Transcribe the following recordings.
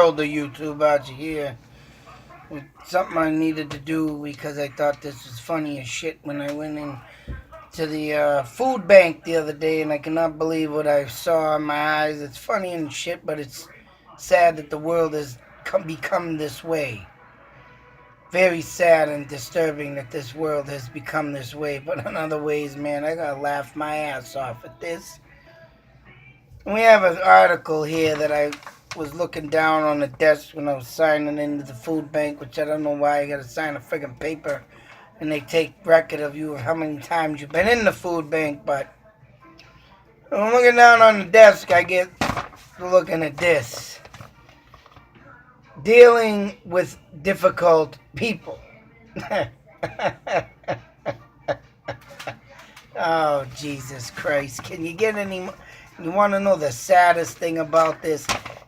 World of YouTube Archie here with something I needed to do because I thought this was funny as shit when I went in to the food bank the other day, and I cannot believe what I saw in my eyes. It's funny and shit, but it's sad that the world has become this way. Very sad and disturbing that this world has become this way. But in other ways, man, I gotta laugh my ass off at this. We have an article here that I was looking down on the desk when I was signing into the food bank, which I don't know why I gotta sign a friggin' paper and they take record of you how many times you've been in the food bank. But when I'm looking down on the desk, I get looking at this. Dealing with difficult people. Oh, Jesus Christ. Can you get any more? You want to know the saddest thing about this?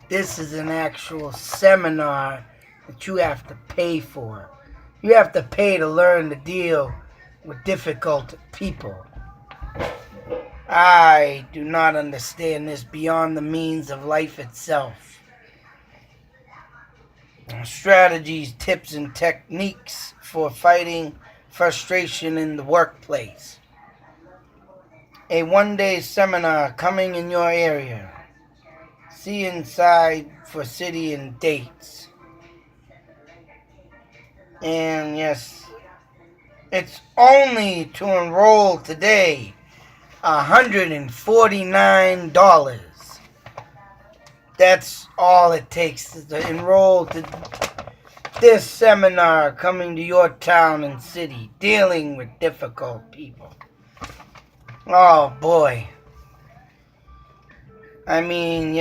This is an actual seminar that you have to pay for. You have to pay to learn to deal with difficult people. I do not understand this beyond the means of life itself. Strategies, tips, and techniques for fighting frustration in the workplace. A one-day seminar coming in your area. See inside for city and dates. And yes, it's only to enroll today $149. That's all it takes to enroll to this seminar coming to your town and city, dealing with difficult people. Oh boy. I mean,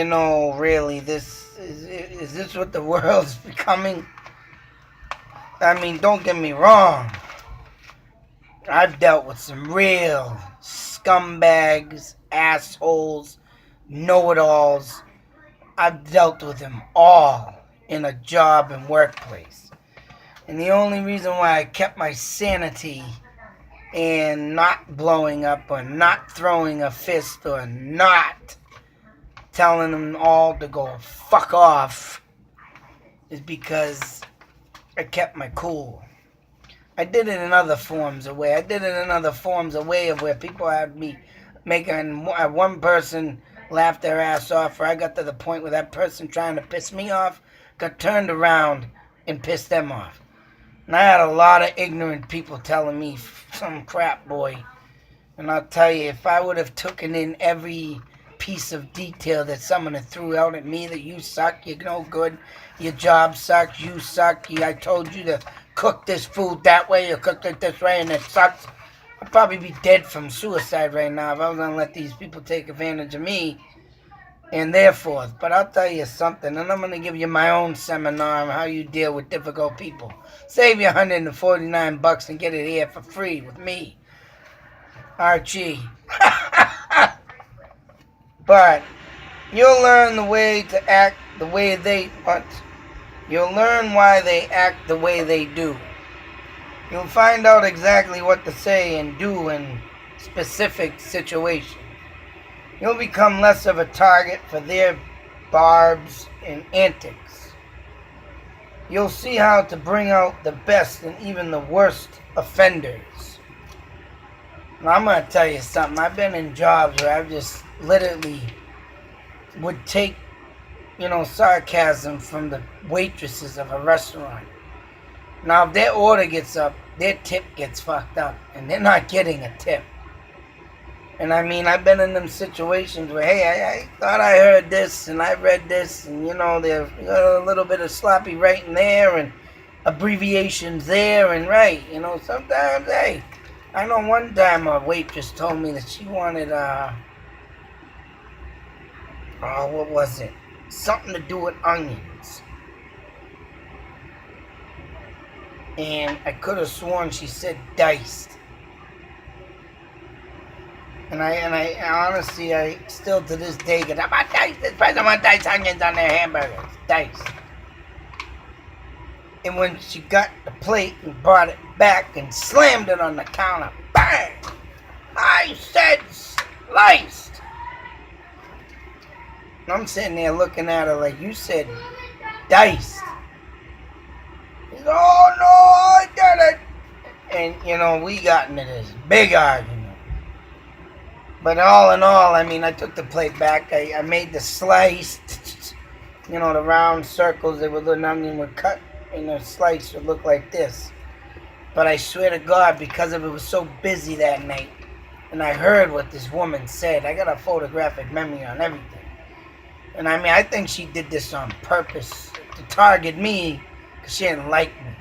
really, is this what the world's becoming? I mean, don't get me wrong. I've dealt with some real scumbags, assholes, know-it-alls. I've dealt with them all in a job and workplace. And the only reason why I kept my sanity and not blowing up or not throwing a fist or not telling them all to go fuck off is because I kept my cool. I did it in other forms of way. Of where people had me making one person laugh their ass off, or I got to the point where that person trying to piss me off got turned around and pissed them off. And I had a lot of ignorant people telling me some crap, boy. And I'll tell you, if I would have taken in every piece of detail that someone had threw out at me, that you suck, you're no good, your job sucks, you suck, I told you to cook this food that way or cook it this way and it sucks, I'd probably be dead from suicide right now if I was going to let these people take advantage of me and therefore. But I'll tell you something, and I'm going to give you my own seminar on how you deal with difficult people. Save you $149 and get it here for free with me, Archie. But you'll learn the way to act the way they want. You'll learn why they act the way they do. You'll find out exactly what to say and do in specific situations. You'll become less of a target for their barbs and antics. You'll see how to bring out the best and even the worst offenders. Now, I'm going to tell you something. I've been in jobs where I've just literally would take, sarcasm from the waitresses of a restaurant. Now, if their order gets up, their tip gets fucked up, and they're not getting a tip. And I mean, I've been in them situations where, hey, I thought I heard this, and I read this, and, there's a little bit of sloppy writing there, and abbreviations there, and right, sometimes, hey, I know one time a waitress told me that she wanted, what was it? Something to do with onions. And I could have sworn she said diced. And I honestly, I still to this day get, I'm not diced. This person wants diced onions on their hamburgers. Diced. And when she got the plate and brought it back and slammed it on the counter, bang! I said sliced. And I'm sitting there looking at her like, you said diced. He said, oh no, I did it. And, we got into this big argument. But all in all, I mean, I took the plate back. I made the slice, the round circles that would an onion would cut, and the slice would look like this. But I swear to God, because of it was so busy that night, and I heard what this woman said, I got a photographic memory on everything. And I mean, I think she did this on purpose to target me because she didn't like me.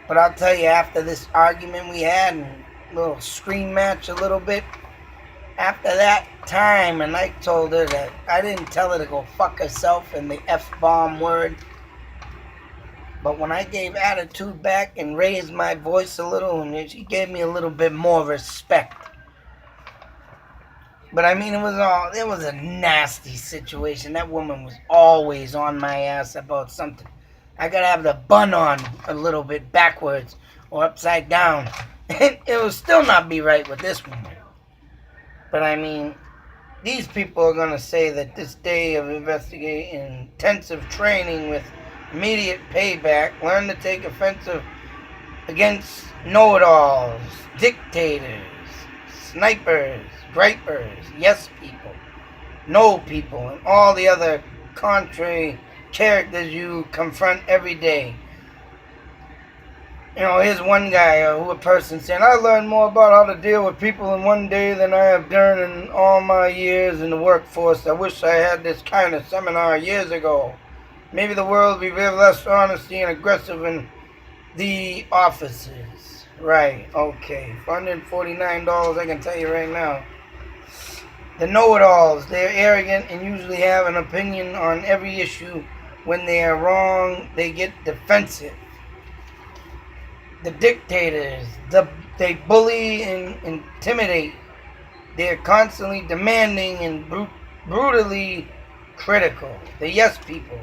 But I'll tell you, after this argument we had, and a little scream match a little bit, after that time, and I told her that I didn't tell her to go fuck herself in the F-bomb word. But when I gave attitude back and raised my voice a little, and she gave me a little bit more respect. But I mean, it was a nasty situation. That woman was always on my ass about something. I gotta have the bun on a little bit backwards or upside down. And it will still not be right with this woman. But I mean, these people are gonna say that this day of intensive training with immediate payback, learn to take offensive against know-it-alls, dictators, snipers, gripers, yes people, no people, and all the other contrary characters you confront every day. Here's one guy, a person saying, I learned more about how to deal with people in one day than I have done in all my years in the workforce. I wish I had this kind of seminar years ago. Maybe the world would be less honesty and aggressive in the offices. Right, okay. For $149, I can tell you right now. The know-it-alls, they're arrogant and usually have an opinion on every issue. When they are wrong, they get defensive. The dictators, they bully and intimidate. They're constantly demanding and brutally critical. The yes people,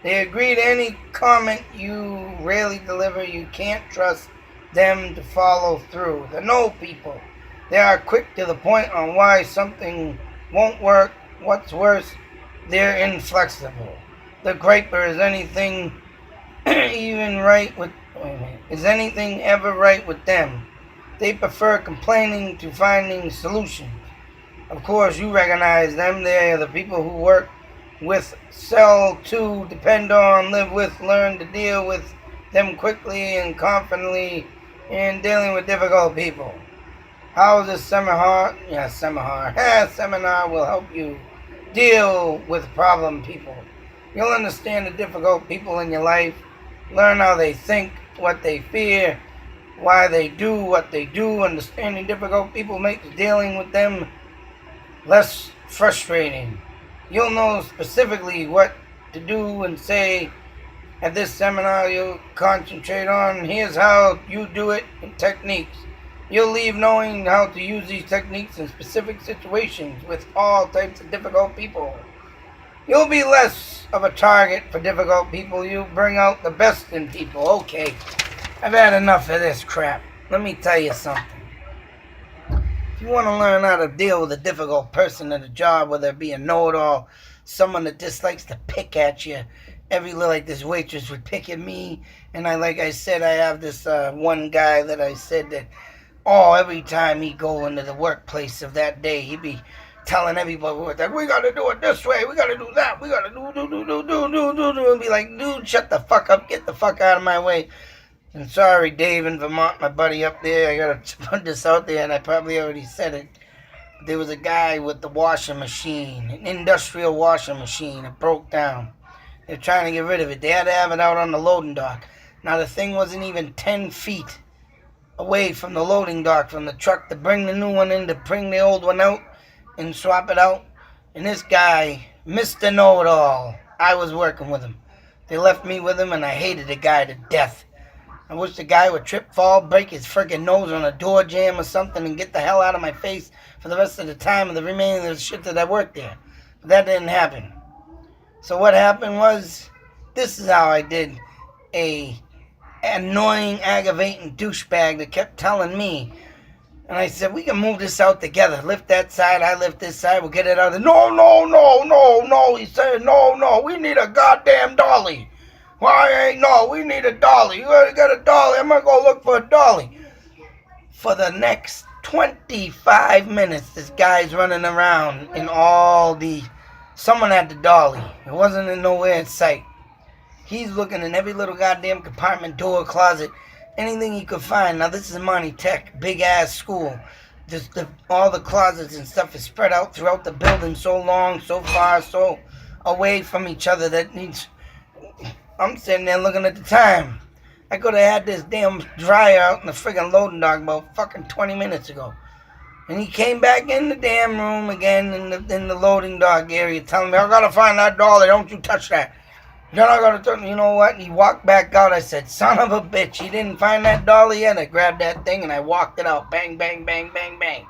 they agree to any comment you rarely deliver. You can't trust them to follow through. The no people, they are quick to the point on why something won't work. What's worse, they're inflexible. The griper is anything is anything ever right with them? They prefer complaining to finding solutions. Of course, you recognize them. They are the people who work with, sell to, depend on, live with, learn to deal with them quickly and confidently in dealing with difficult people. How is this seminar? Seminar will help you deal with problem people. You'll understand the difficult people in your life, learn how they think, what they fear, why they do what they do. Understanding difficult people makes dealing with them less frustrating. You'll know specifically what to do and say. At this seminar, you'll concentrate on here's how you do it and techniques. You'll leave knowing how to use these techniques in specific situations with all types of difficult people. You'll be less of a target for difficult people. You bring out the best in people. Okay, I've had enough of this crap. Let me tell you something. If you want to learn how to deal with a difficult person at a job, whether it be a know-it-all, someone that dislikes to pick at you, like this waitress would pick at me, and like I said, I have this one guy that I said that, every time he go into the workplace of that day, he'd be telling everybody that we gotta do it this way, we gotta do that, we gotta do, and be like, dude, shut the fuck up, get the fuck out of my way. And sorry, Dave in Vermont, my buddy up there, I gotta put this out there, and I probably already said it. There was a guy with the washing machine, an industrial washing machine. It broke down. They're trying to get rid of it. They had to have it out on the loading dock. Now, the thing wasn't even 10 feet away from the loading dock, from the truck to bring the new one in, to bring the old one out and swap it out. And this guy, Mr. Know-It-All, I was working with him. They left me with him, and I hated the guy to death. I wish the guy would trip, fall, break his friggin' nose on a door jamb or something and get the hell out of my face for the rest of the time and the remaining of the shit that I worked there. But that didn't happen. So what happened was, this is how I did a annoying, aggravating douchebag that kept telling me. And I said, we can move this out together. Lift that side, I lift this side, we'll get it out. No. He said, no, we need a goddamn dolly. Why ain't no? We need a dolly. You gotta get a dolly. I'm gonna go look for a dolly. For the next 25 minutes, this guy's running around in all the... Someone had the dolly. It wasn't in nowhere in sight. He's looking in every little goddamn compartment, door, closet, anything he could find. Now, this is Monty Tech, big-ass school. All the closets and stuff is spread out throughout the building so long, so far, so away from each other that needs... I'm sitting there looking at the time. I could have had this damn dryer out in the friggin' loading dock about fucking 20 minutes ago. And he came back in the damn room again in the loading dock area telling me, I gotta find that dolly, don't you touch that. You're not gonna touch... You know what? He walked back out. I said, son of a bitch, he didn't find that dolly yet. I grabbed that thing and I walked it out. Bang, bang, bang, bang, bang.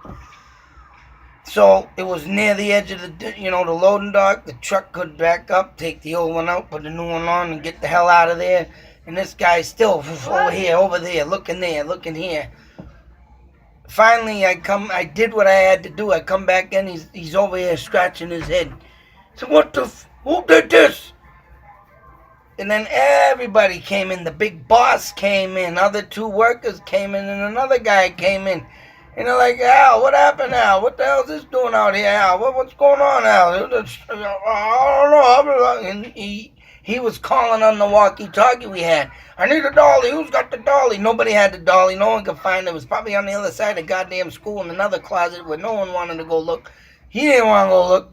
So it was near the edge of the loading dock. The truck could back up, take the old one out, put the new one on, and get the hell out of there. And this guy's still over here, over there, looking there, looking here. Finally, I did what I had to do. I come back in, he's over here scratching his head. So who did this? And then everybody came in. The big boss came in. Other two workers came in, and another guy came in. And they're like, Al, what happened, Al? What the hell is this doing out here, Al? What's going on, Al? I don't know. And he was calling on the walkie-talkie we had. I need a dolly. Who's got the dolly? Nobody had the dolly. No one could find it. It was probably on the other side of the goddamn school in another closet where no one wanted to go look. He didn't want to go look.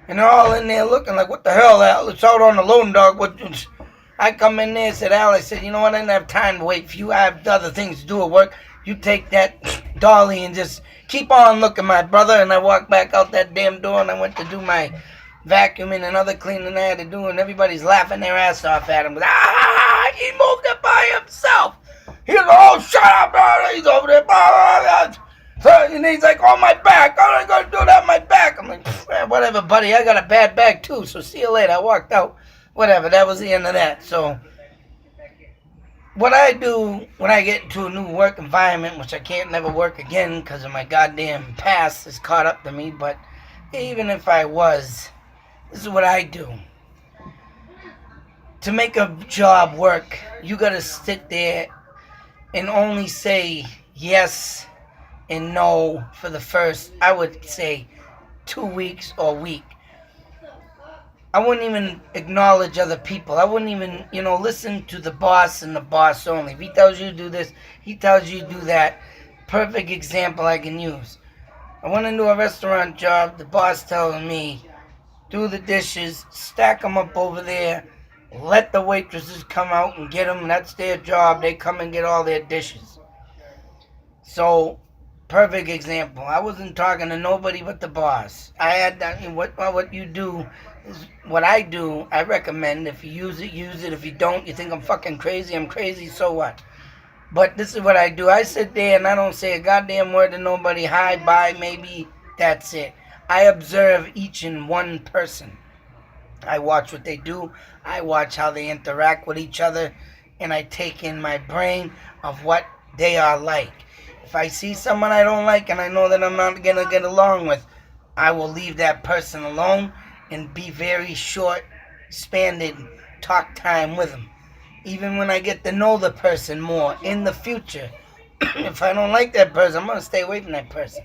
And they're all in there looking like, what the hell, Al? It's out on the loading dock. I come in there and said, Al, I said, you know what? I didn't have time to wait for you. I have other things to do at work. You take that dolly and just keep on looking, my brother. And I walked back out that damn door and I went to do my vacuuming and other cleaning I had to do, and everybody's laughing their ass off at him. He moved it by himself. He's like, oh, shut up, brother. He's over there. And he's like, oh, my back. I'm not going to do that on my back. I'm like, whatever, buddy. I got a bad back, too, so see you later. I walked out. Whatever. That was the end of that. So what I do when I get into a new work environment, which I can't never work again because of my goddamn past is caught up to me, but even if I was... This is what I do. To make a job work, you gotta sit there and only say yes and no for the first, I would say, 2 weeks or a week. I wouldn't even acknowledge other people. I wouldn't even, listen to the boss and the boss only. If he tells you to do this, he tells you to do that. Perfect example I can use. I went into a restaurant job. The boss tells me, do the dishes, stack them up over there, let the waitresses come out and get them. That's their job. They come and get all their dishes. So, perfect example. I wasn't talking to nobody but the boss. What you do is what I do. I recommend. If you use it, use it. If you don't, you think I'm fucking crazy, I'm crazy, so what? But this is what I do. I sit there and I don't say a goddamn word to nobody. Hi, bye, maybe. That's it. I observe each and one person. I watch what they do. I watch how they interact with each other. And I take in my brain of what they are like. If I see someone I don't like and I know that I'm not going to get along with, I will leave that person alone and be very short, expanded talk time with them. Even when I get to know the person more in the future, if I don't like that person, I'm going to stay away from that person.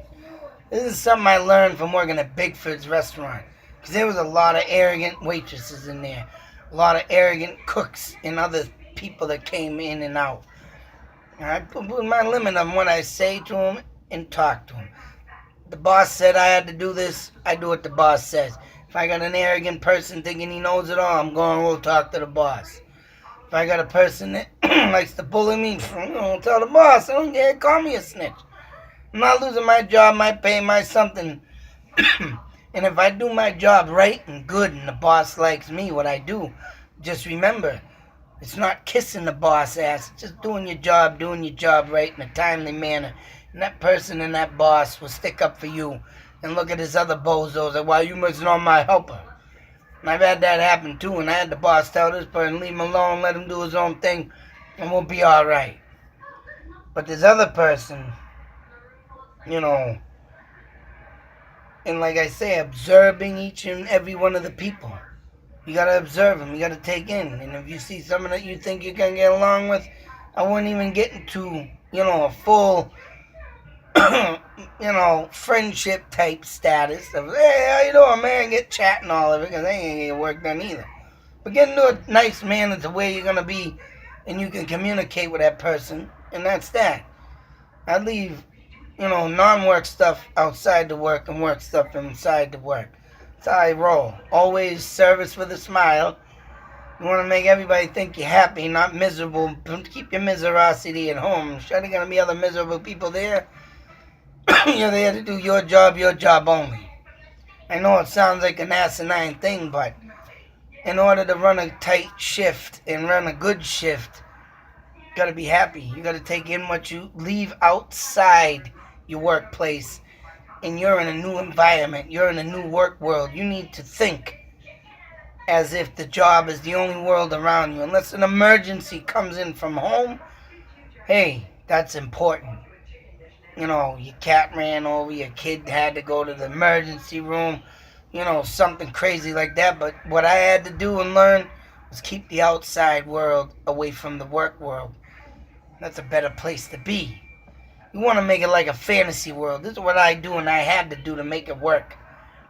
This is something I learned from working at Bigford's restaurant. Because there was a lot of arrogant waitresses in there. A lot of arrogant cooks and other people that came in and out. And I put my limit on what I say to them and talk to them. The boss said I had to do this. I do what the boss says. If I got an arrogant person thinking he knows it all, I'm going to go talk to the boss. If I got a person that likes to bully me, I'm going to tell the boss. I don't care. Call me a snitch. I'm not losing my job, my pay, my something. And if I do my job right and good and the boss likes me, what I do, just remember, it's not kissing the boss ass. It's just doing your job right in a timely manner. And that person and that boss will stick up for you and look at his other bozos like, well, you must know my helper. And I've had that happen too, and I had the boss tell this person, leave him alone, let him do his own thing, and we'll be all right. But this other person, and like I say, observing each and every one of the people. You gotta observe them. You gotta take in. And if you see someone that you think you can get along with, I wouldn't even get into, a full, friendship type status of, hey, how you doing, man? Get chatting all of it, because they ain't gonna get work done either. But get into a nice manner to where you're gonna be, and you can communicate with that person, and that's that. I leave, non-work stuff outside the work and work stuff inside the work. That's how I roll. Always service with a smile. You want to make everybody think you're happy, not miserable. Keep your miserosity at home. Sure, there going to be other miserable people there. You're there to do your job only. I know it sounds like an asinine thing, but in order to run a tight shift and run a good shift, you got to be happy. You got to take in what you leave outside your workplace, and you're in a new environment. You're in a new work world. You need to think as if the job is the only world around you. Unless an emergency comes in from home, hey, that's important. Your cat ran over, your kid had to go to the emergency room, something crazy like that. But what I had to do and learn was keep the outside world away from the work world. That's a better place to be. You want to make it like a fantasy world. This is what I do and I had to do to make it work.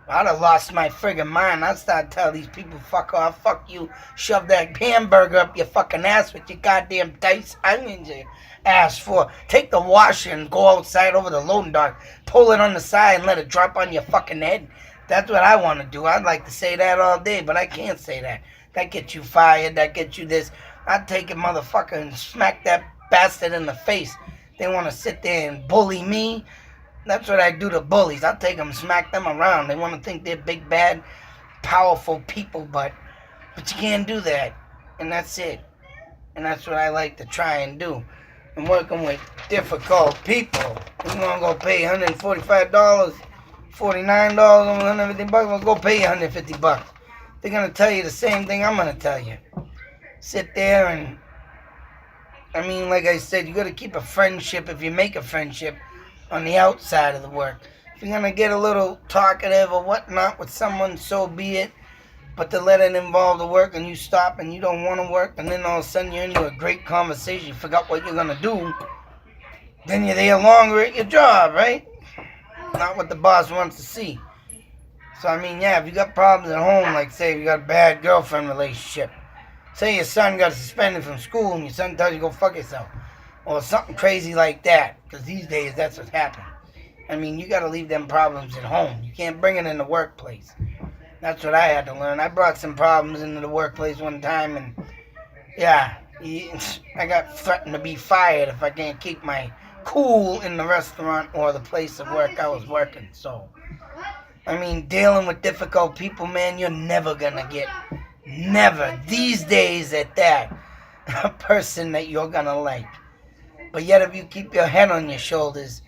I'd have lost my friggin' mind. I'd start telling these people, fuck off, fuck you, shove that hamburger up your fucking ass with your goddamn dice onions your ass for. Take the washer and go outside over the loading dock, pull it on the side and let it drop on your fucking head. That's what I want to do. I'd like to say that all day, but I can't say that. That gets you fired, that gets you this. I'd take a motherfucker and smack that bastard in the face. They want to sit there and bully me. That's what I do to bullies. I'll take them, smack them around. They want to think they're big, bad, powerful people, but you can't do that. And that's it. And that's what I like to try and do. I'm working with difficult people. You're going to go pay $145, $49, $150. Well, go pay you $150. They're going to tell you the same thing I'm going to tell you. Sit there and, like I said, you got to keep a friendship if you make a friendship on the outside of the work. If you're going to get a little talkative or whatnot with someone, so be it. But to let it involve the work and you stop and you don't want to work, and then all of a sudden you're into a great conversation, you forgot what you're going to do, then you're there longer at your job, right? Not what the boss wants to see. So, if you got problems at home, like say if you got a bad girlfriend relationship, say your son got suspended from school and your son tells you go fuck yourself, or something crazy like that, because these days that's what's happening. You got to leave them problems at home. You can't bring it in the workplace. That's what I had to learn. I brought some problems into the workplace one time, and I got threatened to be fired if I can't keep my cool in the restaurant or the place of work I was working. So, dealing with difficult people, man, you're never gonna get, never, these days at that, a person that you're gonna like. But yet if you keep your head on your shoulders,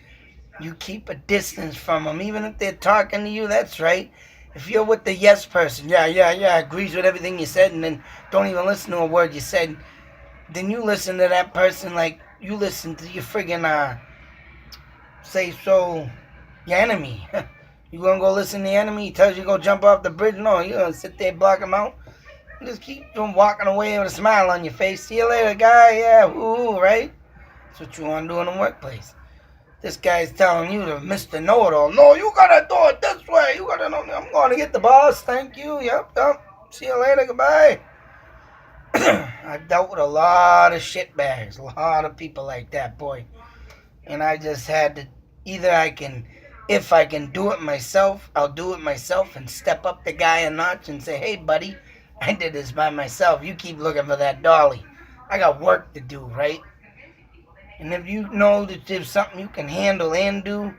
you keep a distance from them, even if they're talking to you, that's right. If you're with the yes person, agrees with everything you said, and then don't even listen to a word you said, then you listen to that person like you listen to your friggin', your enemy. You gonna go listen to the enemy? He tells you to go jump off the bridge? No, you're gonna sit there and block him out. You just keep walking away with a smile on your face. See you later, guy. Yeah, woo, right? That's what you want to do in the workplace. This guy's telling you to Mr. Know-It-All. No, you gotta do it this way. You gotta know. I'm going to get the boss. Thank you. Yep. See you later. Goodbye. I've dealt with a lot of shitbags. A lot of people like that, boy. And I just had to, if I can do it myself, I'll do it myself and step up the guy a notch and say, hey, buddy, I did this by myself. You keep looking for that dolly. I got work to do, right? And if you know that there's something you can handle and do,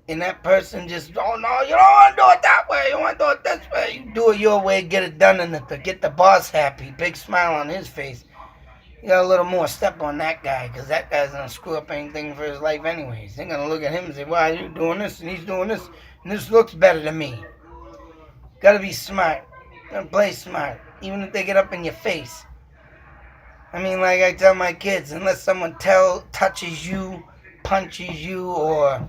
and that person just, oh no, you don't want to do it that way, you want to do it this way. You do it your way, get it done, and to get the boss happy, big smile on his face. You got a little more step on that guy, because that guy's going to screw up anything for his life anyways. They're going to look at him and say, why are you doing this, and he's doing this, and this looks better than me. Got to be smart. Got to play smart, even if they get up in your face. Like I tell my kids, unless someone touches you, punches you, or,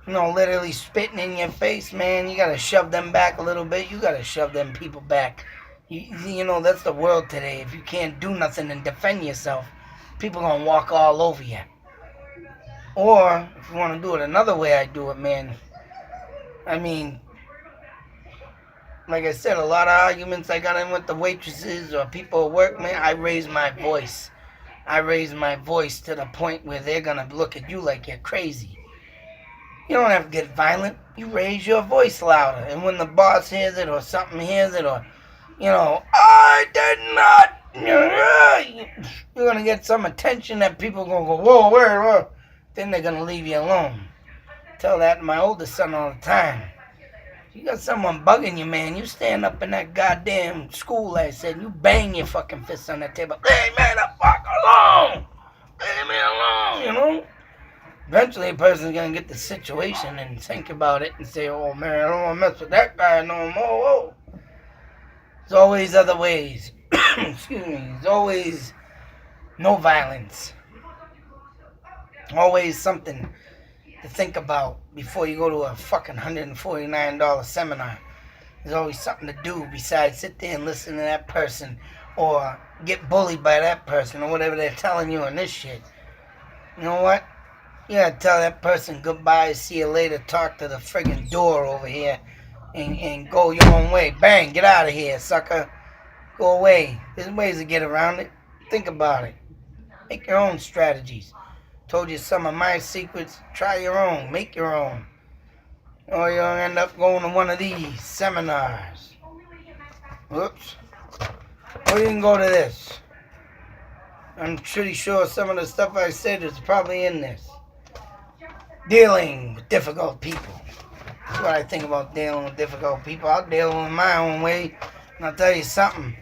literally spitting in your face, man, you got to shove them back a little bit. You got to shove them people back. You know, that's the world today. If you can't do nothing and defend yourself, people gonna walk all over you. Or, if you want to do it another way I do it, man, I mean, like I said, a lot of arguments I got in with the waitresses or people at work, man, I raise my voice. I raise my voice to the point where they're gonna look at you like you're crazy. You don't have to get violent. You raise your voice louder. And when the boss hears it or something hears it or, you know, I did not, you're going to get some attention that people are going to go, whoa, where? Then they're going to leave you alone. I tell that to my oldest son all the time. You got someone bugging you, man. You stand up in that goddamn school, like I said, you bang your fucking fist on that table. Leave me the fuck alone. Leave me alone, you know? Eventually, a person's going to get the situation and think about it and say, oh, man, I don't want to mess with that guy no more. Whoa. There's always other ways. Excuse me. There's always no violence. Always something to think about before you go to a fucking $149 seminar. There's always something to do besides sit there and listen to that person or get bullied by that person or whatever they're telling you on this shit. You know what? You gotta tell that person goodbye, see you later, talk to the friggin' door over here, and go your own way. Bang, get out of here, sucker. Go away. There's ways to get around it. Think about it. Make your own strategies. Told you some of my secrets. Try your own. Make your own. Or you'll end up going to one of these seminars. Whoops. Or you can go to this. I'm pretty sure some of the stuff I said is probably in this. Dealing with difficult people. That's what I think about dealing with difficult people. I'll deal with my own way. And I'll tell you something.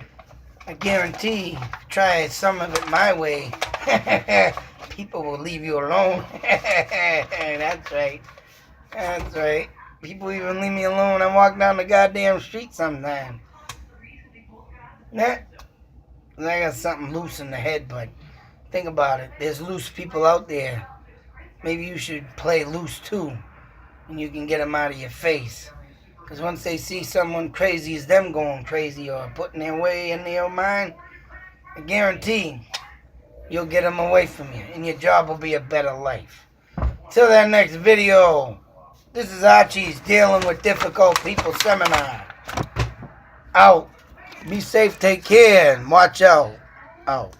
I guarantee, try some of it my way. People will leave you alone. That's right. That's right. People even leave me alone. I walk down the goddamn street sometimes. Nah. I got something loose in the head, but think about it. There's loose people out there. Maybe you should play loose too, and you can get them out of your face. Because once they see someone crazy as them going crazy or putting their way in their mind, I guarantee you'll get them away from you, and your job will be a better life. Till that next video, this is Archie's Dealing with Difficult People Seminar. Out. Be safe, take care, and watch out. Out.